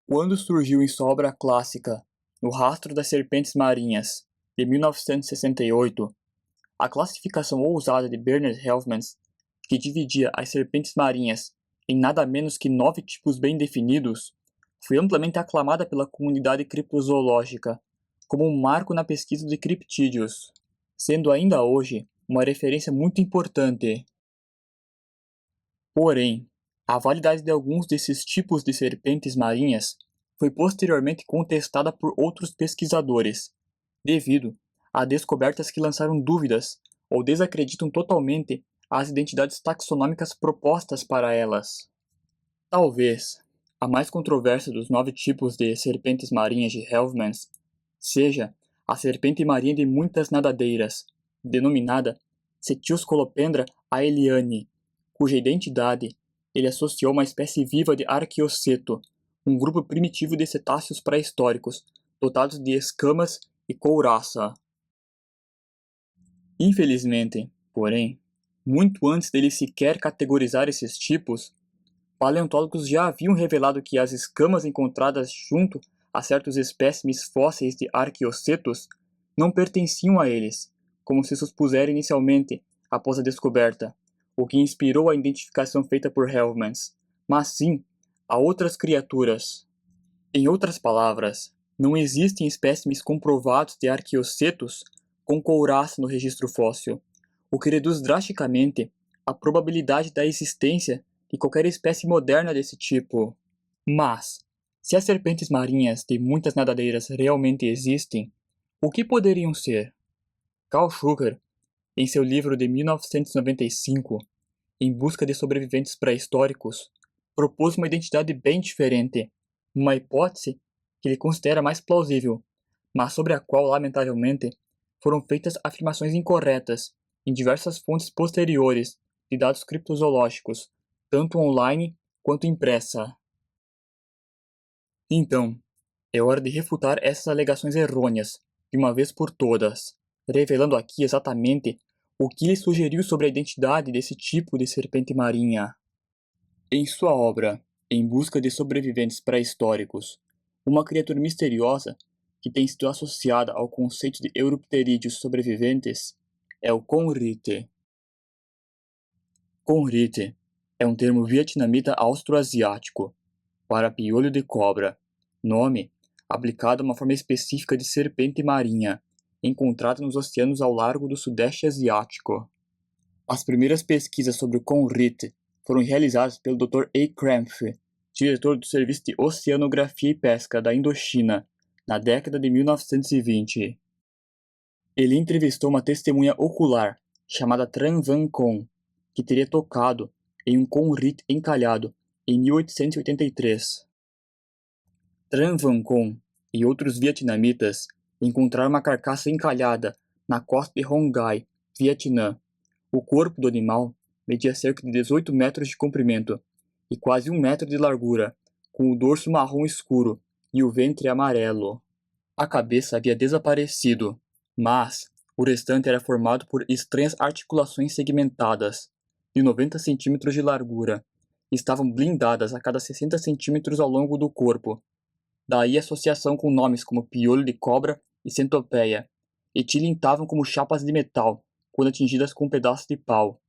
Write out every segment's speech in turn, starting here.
Quando surgiu em sua obra clássica No Rastro das Serpentes Marinhas, de 1968, a classificação ousada de Bernard Hellmans, que dividia as serpentes marinhas em nada menos que 9 tipos bem definidos, foi amplamente aclamada pela comunidade criptozoológica como um marco na pesquisa de criptídeos, sendo ainda hoje uma referência muito importante. Porém, a validade de alguns desses tipos de serpentes marinhas foi posteriormente contestada por outros pesquisadores, devido a descobertas que lançaram dúvidas ou desacreditam totalmente as identidades taxonômicas propostas para elas. Talvez a mais controversa dos 9 tipos de serpentes marinhas de Hellmans seja a serpente marinha de muitas nadadeiras, denominada Cetioscolopendra aeliani, cuja identidade ele associou a uma espécie viva de Arqueoceto, um grupo primitivo de cetáceos pré-históricos, dotados de escamas e couraça. Infelizmente, porém, muito antes dele sequer categorizar esses tipos, paleontólogos já haviam revelado que as escamas encontradas junto a certos espécimes fósseis de Arqueocetos não pertenciam a eles, como se supusera inicialmente após a descoberta, o que inspirou a identificação feita por Hellmans, mas sim a outras criaturas. Em outras palavras, não existem espécimes comprovados de Arqueocetos com couraça no registro fóssil, o que reduz drasticamente a probabilidade da existência de qualquer espécie moderna desse tipo. Mas, se as serpentes marinhas de muitas nadadeiras realmente existem, o que poderiam ser? Carl Schucker, em seu livro de 1995, Em Busca de Sobreviventes Pré-Históricos, propôs uma identidade bem diferente, uma hipótese que ele considera mais plausível, mas sobre a qual, lamentavelmente, foram feitas afirmações incorretas em diversas fontes posteriores de dados criptozoológicos, tanto online quanto impressa. Então, é hora de refutar essas alegações errôneas, de uma vez por todas, revelando aqui exatamente o que ele sugeriu sobre a identidade desse tipo de serpente marinha. Em sua obra Em Busca de Sobreviventes Pré-Históricos, uma criatura misteriosa que tem sido associada ao conceito de Eurypterídeos sobreviventes é o Conrite. Conrite é um termo vietnamita austroasiático para piolho de cobra, nome aplicado a uma forma específica de serpente marinha, encontrada nos oceanos ao largo do Sudeste Asiático. As primeiras pesquisas sobre o Conrite foram realizadas pelo Dr. A. Cramph, diretor do Serviço de Oceanografia e Pesca da Indochina, na década de 1920. Ele entrevistou uma testemunha ocular, chamada Tran Van Con, que teria tocado em um Conrite encalhado em 1883. Tran Van Con e outros vietnamitas encontraram uma carcaça encalhada na costa de Hon Gai, Vietnã. O corpo do animal media cerca de 18 metros de comprimento e quase 1 metro de largura, com o dorso marrom escuro e o ventre amarelo. A cabeça havia desaparecido, mas o restante era formado por estranhas articulações segmentadas, de 90 centímetros de largura, e estavam blindadas a cada 60 centímetros ao longo do corpo. Daí a associação com nomes como piolho de cobra e centopeia, e tilintavam como chapas de metal quando atingidas com um pedaço de pau.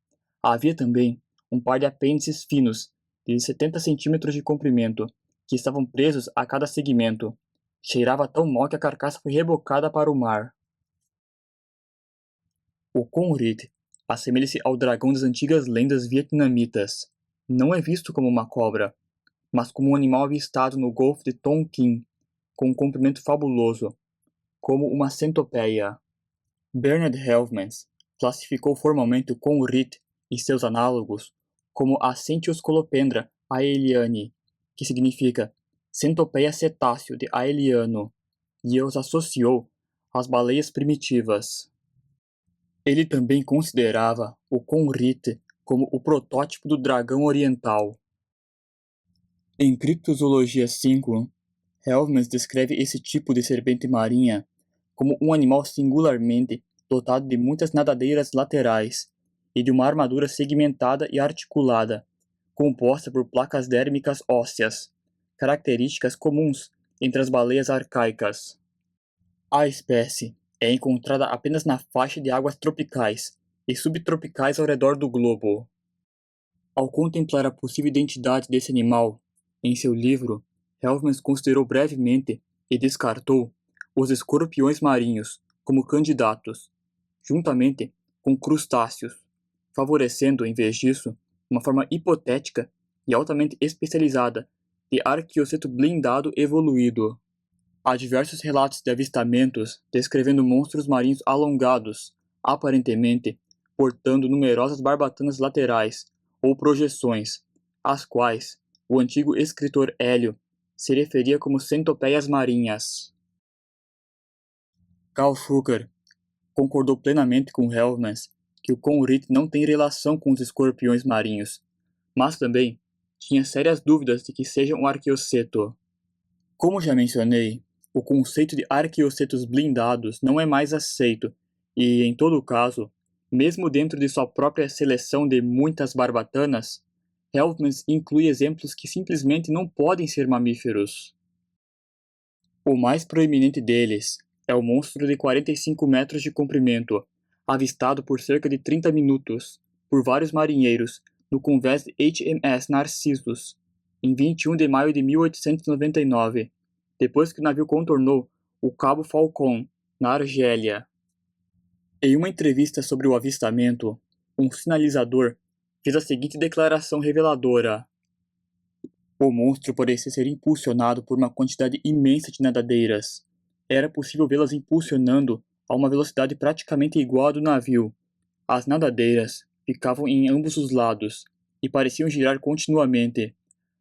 Havia também um par de apêndices finos, de 70 centímetros de comprimento, que estavam presos a cada segmento. Cheirava tão mal que a carcaça foi rebocada para o mar. O Conrite assemelha-se ao dragão das antigas lendas vietnamitas. Não é visto como uma cobra, mas como um animal avistado no Golfo de Tonkin, com um comprimento fabuloso, como uma centopeia. Bernard Hellmans classificou formalmente o Conrite e seus análogos como a Cetioscolopendra aeliani, que significa centopeia cetáceo de Aeliano, e os associou às baleias primitivas. Ele também considerava o Conrite como o protótipo do dragão oriental. Em Criptozoologia 5, Hellmans descreve esse tipo de serpente marinha como um animal singularmente dotado de muitas nadadeiras laterais e de uma armadura segmentada e articulada, composta por placas dérmicas ósseas, características comuns entre as baleias arcaicas. A espécie é encontrada apenas na faixa de águas tropicais e subtropicais ao redor do globo. Ao contemplar a possível identidade desse animal, em seu livro, Helmers considerou brevemente e descartou os escorpiões marinhos como candidatos, juntamente com crustáceos, favorecendo, em vez disso, uma forma hipotética e altamente especializada de arqueoceto blindado evoluído. Há diversos relatos de avistamentos descrevendo monstros marinhos alongados, aparentemente portando numerosas barbatanas laterais ou projeções, às quais o antigo escritor Hélio se referia como centopeias marinhas. Carl Schucker concordou plenamente com Helmers que o conrite não tem relação com os escorpiões marinhos, mas também tinha sérias dúvidas de que seja um arqueoceto. Como já mencionei, o conceito de arqueocetos blindados não é mais aceito e, em todo caso, mesmo dentro de sua própria seleção de muitas barbatanas, Helmers inclui exemplos que simplesmente não podem ser mamíferos. O mais proeminente deles é o monstro de 45 metros de comprimento, avistado por cerca de 30 minutos por vários marinheiros no convés de HMS Narcissus, em 21 de maio de 1899, depois que o navio contornou o Cabo Falcon, na Argélia. Em uma entrevista sobre o avistamento, um sinalizador fez a seguinte declaração reveladora: o monstro parecia ser impulsionado por uma quantidade imensa de nadadeiras. Era possível vê-las impulsionando a uma velocidade praticamente igual à do navio. As nadadeiras ficavam em ambos os lados e pareciam girar continuamente.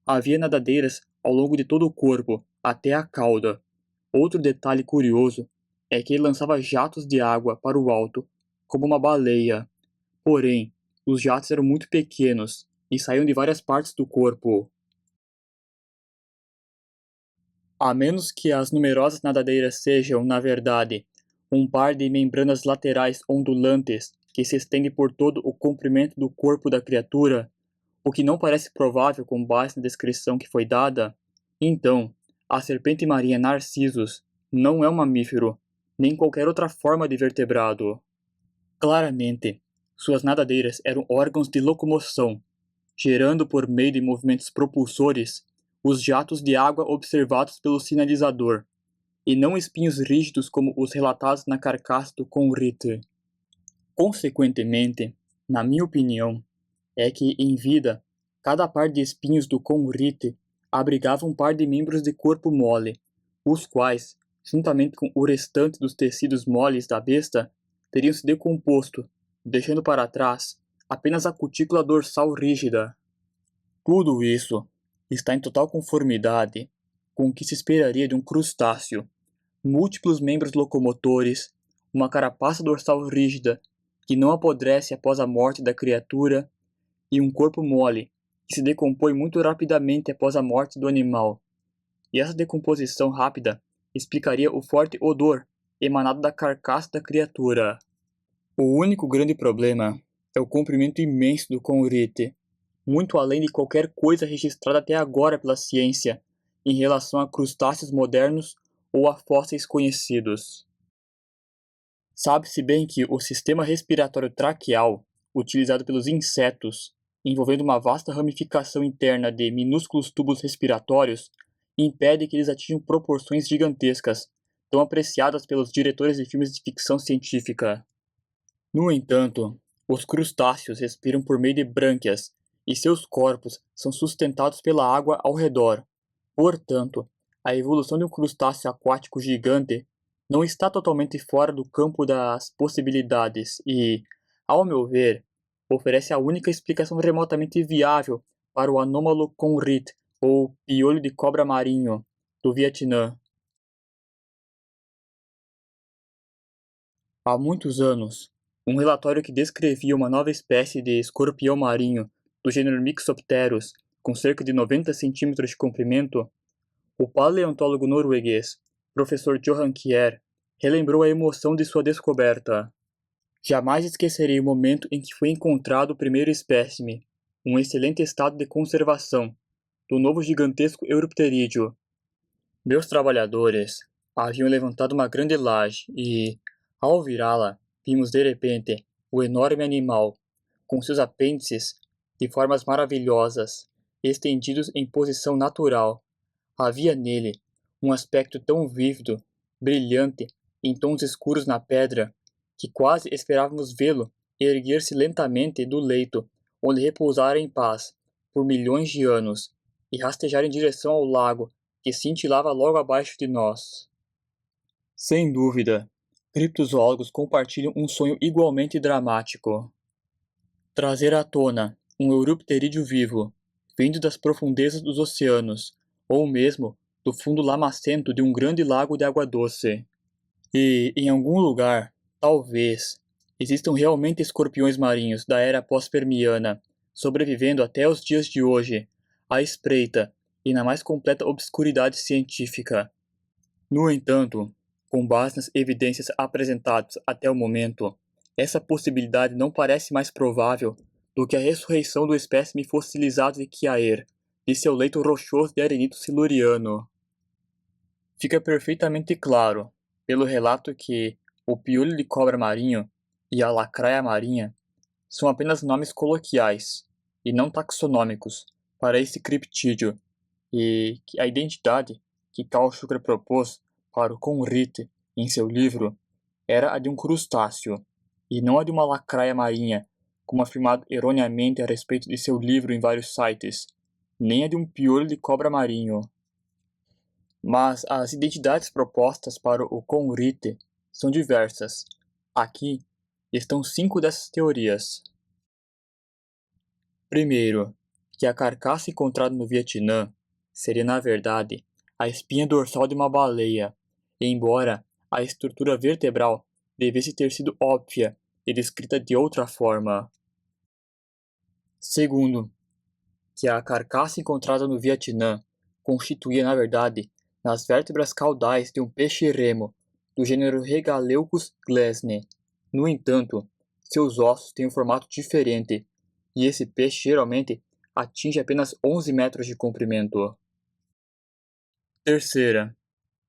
Havia nadadeiras ao longo de todo o corpo, até a cauda. Outro detalhe curioso é que ele lançava jatos de água para o alto, como uma baleia. Porém, os jatos eram muito pequenos e saíam de várias partes do corpo. A menos que as numerosas nadadeiras sejam, na verdade, um par de membranas laterais ondulantes que se estende por todo o comprimento do corpo da criatura, o que não parece provável com base na descrição que foi dada, então a serpente marinha Narcissus não é um mamífero, nem qualquer outra forma de vertebrado. Claramente, suas nadadeiras eram órgãos de locomoção, gerando por meio de movimentos propulsores os jatos de água observados pelo sinalizador, e não espinhos rígidos como os relatados na carcaça do conrite. Consequentemente, na minha opinião, é que, em vida, cada par de espinhos do conrite abrigava um par de membros de corpo mole, os quais, juntamente com o restante dos tecidos moles da besta, teriam se decomposto, deixando para trás apenas a cutícula dorsal rígida. Tudo isso está em total conformidade com o que se esperaria de um crustáceo: múltiplos membros locomotores, uma carapaça dorsal rígida que não apodrece após a morte da criatura e um corpo mole que se decompõe muito rapidamente após a morte do animal. E essa decomposição rápida explicaria o forte odor emanado da carcaça da criatura. O único grande problema é o comprimento imenso do conrite, muito além de qualquer coisa registrada até agora pela ciência em relação a crustáceos modernos ou a fósseis conhecidos. Sabe-se bem que o sistema respiratório traqueal, utilizado pelos insetos, envolvendo uma vasta ramificação interna de minúsculos tubos respiratórios, impede que eles atinjam proporções gigantescas, tão apreciadas pelos diretores de filmes de ficção científica. No entanto, os crustáceos respiram por meio de brânquias, e seus corpos são sustentados pela água ao redor. Portanto, a evolução de um crustáceo aquático gigante não está totalmente fora do campo das possibilidades e, ao meu ver, oferece a única explicação remotamente viável para o anômalo conrite, ou piolho de cobra marinho, do Vietnã. Há muitos anos, um relatório que descrevia uma nova espécie de escorpião marinho do gênero Mixopterus, com cerca de 90 centímetros de comprimento, o paleontólogo norueguês, professor Johan Kjær, relembrou a emoção de sua descoberta. Jamais esquecerei o momento em que foi encontrado o primeiro espécime, um excelente estado de conservação, do novo gigantesco Euripterídeo. Meus trabalhadores haviam levantado uma grande laje e, ao virá-la, vimos de repente o enorme animal, com seus apêndices de formas maravilhosas, estendidos em posição natural. Havia nele um aspecto tão vívido, brilhante, em tons escuros na pedra, que quase esperávamos vê-lo erguer-se lentamente do leito, onde repousara em paz, por milhões de anos, e rastejar em direção ao lago, que cintilava logo abaixo de nós. Sem dúvida, criptozoólogos compartilham um sonho igualmente dramático. Trazer à tona um euripterídeo vivo, vindo das profundezas dos oceanos, ou mesmo do fundo lamacento de um grande lago de água doce. E, em algum lugar, talvez, existam realmente escorpiões marinhos da era pós-permiana, sobrevivendo até os dias de hoje, à espreita e na mais completa obscuridade científica. No entanto, com base nas evidências apresentadas até o momento, essa possibilidade não parece mais provável do que a ressurreição do espécime fossilizado de Kiaer, de seu leito rochoso de arenito siluriano. Fica perfeitamente claro, pelo relato, que o piolho de cobra marinho e a lacraia marinha são apenas nomes coloquiais, e não taxonômicos, para esse criptídeo, e que a identidade que Carl Schucker propôs para o Conrite em seu livro era a de um crustáceo, e não a de uma lacraia marinha, como afirmado erroneamente a respeito de seu livro em vários sites, nem a de um piolho de cobra marinho. Mas as identidades propostas para o Conrite são diversas. Aqui estão 5 dessas teorias. Primeiro, que a carcaça encontrada no Vietnã seria, na verdade, a espinha dorsal de uma baleia, embora a estrutura vertebral devesse ter sido óbvia e descrita de outra forma. Segundo, que a carcaça encontrada no Vietnã constituía, na verdade, nas vértebras caudais de um peixe-remo do gênero Regaleucus glesne. No entanto, seus ossos têm um formato diferente, e esse peixe geralmente atinge apenas 11 metros de comprimento. Terceira,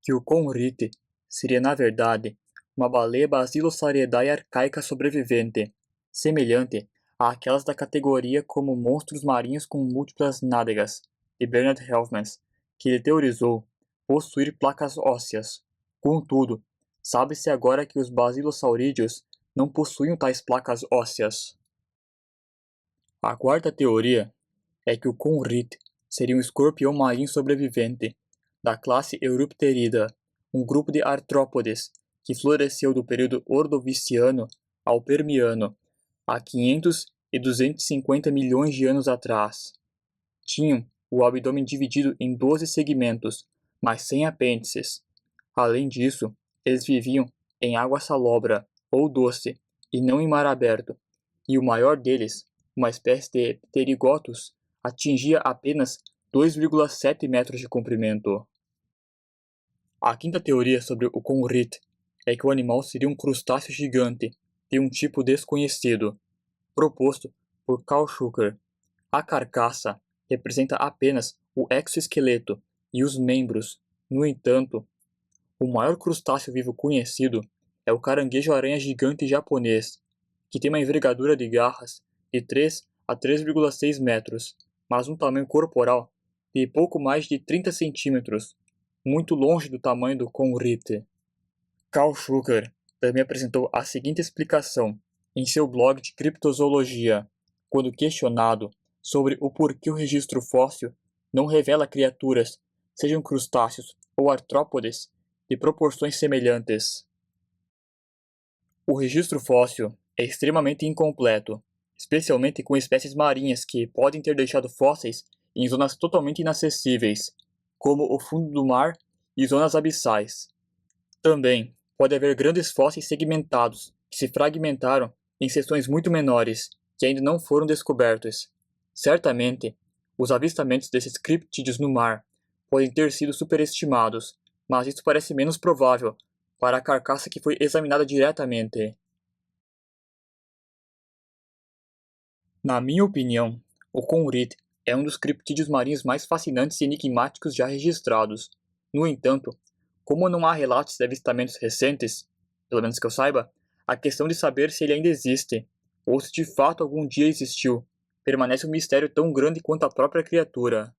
que o Conrite seria, na verdade, uma baleia Basilosauridae arcaica sobrevivente, semelhante àquelas da categoria como monstros marinhos com múltiplas nádegas, de Bernard Helmers, que ele teorizou possuir placas ósseas. Contudo, sabe-se agora que os basilosaurídeos não possuíam tais placas ósseas. A quarta teoria é que o Conrite seria um escorpião marinho sobrevivente, da classe Euripterida, um grupo de artrópodes que floresceu do período Ordoviciano ao Permiano, há 500 e 250 milhões de anos atrás. Tinham o abdômen dividido em 12 segmentos, mas sem apêndices. Além disso, eles viviam em água salobra ou doce, e não em mar aberto, e o maior deles, uma espécie de Pterigotus, atingia apenas 2,7 metros de comprimento. A quinta teoria sobre o Conrite é que o animal seria um crustáceo gigante, de um tipo desconhecido, proposto por Carl Schucker. A carcaça representa apenas o exoesqueleto e os membros. No entanto, o maior crustáceo vivo conhecido é o caranguejo-aranha gigante japonês, que tem uma envergadura de garras de 3 a 3,6 metros, mas um tamanho corporal de pouco mais de 30 centímetros, muito longe do tamanho do Conrite. Carl Schucker também apresentou a seguinte explicação em seu blog de criptozoologia, quando questionado sobre o porquê o registro fóssil não revela criaturas, sejam crustáceos ou artrópodes, de proporções semelhantes. O registro fóssil é extremamente incompleto, especialmente com espécies marinhas que podem ter deixado fósseis em zonas totalmente inacessíveis, como o fundo do mar e zonas abissais. Também pode haver grandes fósseis segmentados que se fragmentaram em seções muito menores, que ainda não foram descobertos. Certamente, os avistamentos desses criptídeos no mar podem ter sido superestimados, mas isso parece menos provável para a carcaça que foi examinada diretamente. Na minha opinião, o Conrite É um dos criptídeos marinhos mais fascinantes e enigmáticos já registrados. No entanto, como não há relatos de avistamentos recentes, pelo menos que eu saiba, a questão de saber se ele ainda existe, ou se de fato algum dia existiu, permanece um mistério tão grande quanto a própria criatura.